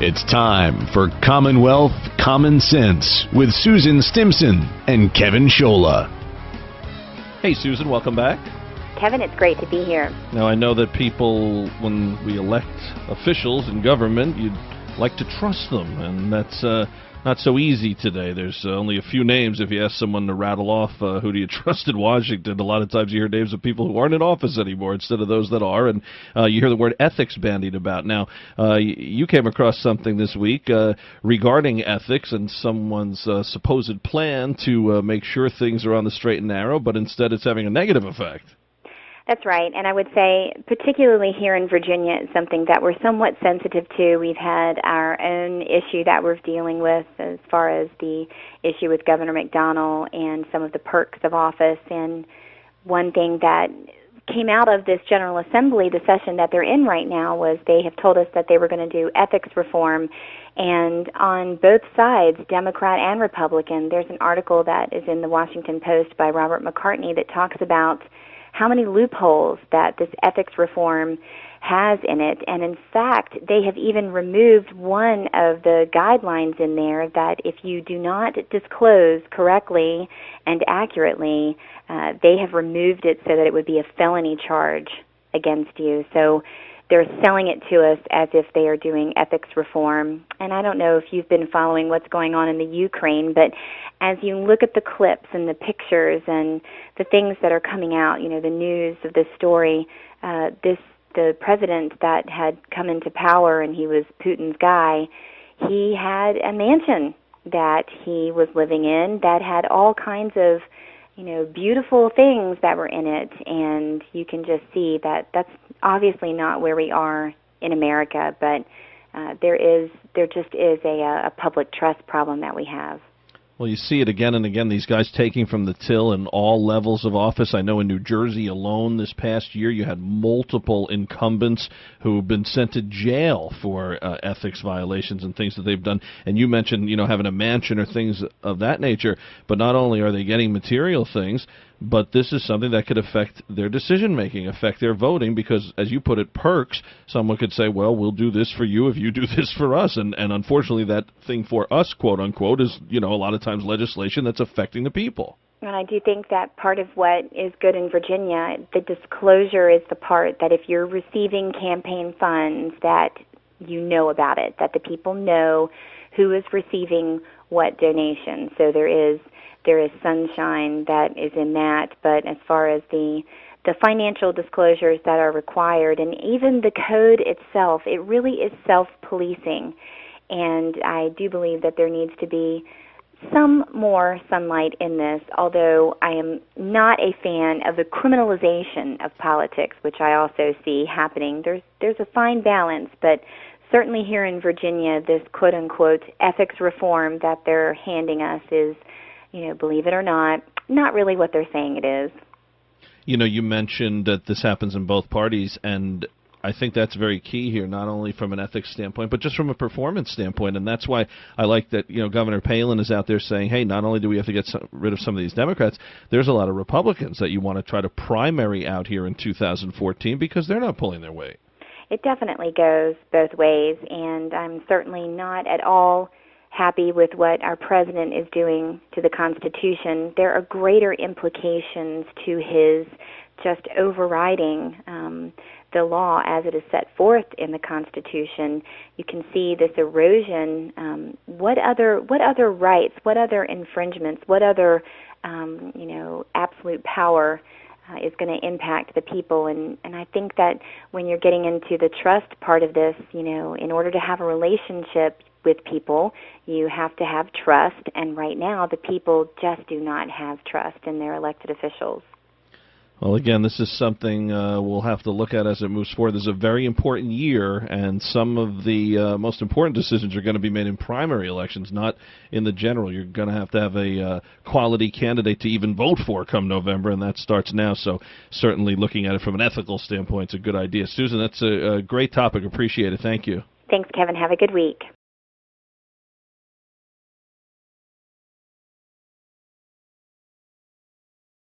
It's time for Commonwealth Common Sense with Susan Stimpson and Kevin Scholla. Hey, Susan, welcome back. Kevin, it's great to be here. Now, I know that people, when we elect officials in government, you'd like to trust them, and that's not so easy today. There's only a few names. If you ask someone to rattle off who do you trust in Washington, a lot of times you hear names of people who aren't in office anymore instead of those that are, and you hear the word ethics bandied about. Now, you came across something this week regarding ethics and someone's supposed plan to make sure things are on the straight and narrow, but instead it's having a negative effect. That's right, and I would say particularly here in Virginia, it's something that we're somewhat sensitive to. We've had our own issue that we're dealing with as far as the issue with Governor McDonnell and some of the perks of office. And one thing that came out of this General Assembly, the session that they're in right now, was they have told us that they were going to do ethics reform. And on both sides, Democrat and Republican, there's an article that is in the Washington Post by Robert McCartney that talks about how many loopholes that this ethics reform has in it. And in fact, they have even removed one of the guidelines in there that if you do not disclose correctly and accurately, they have removed it so that it would be a felony charge against you. So they're selling it to us as if they are doing ethics reform. And I don't know if you've been following what's going on in the Ukraine, but as you look at the clips and the pictures and the things that are coming out, you know, the news of this story, the president that had come into power and he was Putin's guy, he had a mansion that he was living in that had all kinds of, you know, beautiful things that were in it, and you can just see that that's obviously not where we are in America, but there just is a public trust problem that we have. Well, you see it again and again, these guys taking from the till in all levels of office. I know in New Jersey alone this past year you had multiple incumbents who have been sent to jail for ethics violations and things that they've done. And you mentioned, you know, having a mansion or things of that nature, but not only are they getting material things, but this is something that could affect their decision-making, affect their voting, because, as you put it, perks, someone could say, well, we'll do this for you if you do this for us. And unfortunately, that thing for us, quote-unquote, is, you know, a lot of times legislation that's affecting the people. And I do think that part of what is good in Virginia, the disclosure is the part that if you're receiving campaign funds, that you know about it, that the people know who is receiving what donation. So there is sunshine that is in that, but as far as the financial disclosures that are required, and even the code itself, it really is self-policing, and I do believe that there needs to be some more sunlight in this, although I am not a fan of the criminalization of politics, which I also see happening. There's a fine balance, but certainly here in Virginia, this quote-unquote ethics reform that they're handing us is, you know, believe it or not really what they're saying it is. You know, you mentioned that this happens in both parties, and I think that's very key here, not only from an ethics standpoint, but just from a performance standpoint. And that's why I like that, you know, Governor Palin is out there saying, hey, not only do we have to get rid of some of these Democrats, there's a lot of Republicans that you want to try to primary out here in 2014 because they're not pulling their weight. It definitely goes both ways, and I'm certainly not at all happy with what our president is doing to the Constitution. There are greater implications to his just overriding the law as it is set forth in the Constitution. You can see this erosion. What other rights, what other infringements, what other absolute power is going to impact the people? And I think that when you're getting into the trust part of this, you know, in order to have a relationship with people, you have to have trust, and right now the people just do not have trust in their elected officials. Well, again, this is something we'll have to look at as it moves forward. This is a very important year, and some of the most important decisions are going to be made in primary elections, not in the general. You're going to have a quality candidate to even vote for come November, and that starts now. So certainly looking at it from an ethical standpoint, it's a good idea. Susan, that's a great topic. Appreciate it. Thank you. Thanks, Kevin. Have a good week.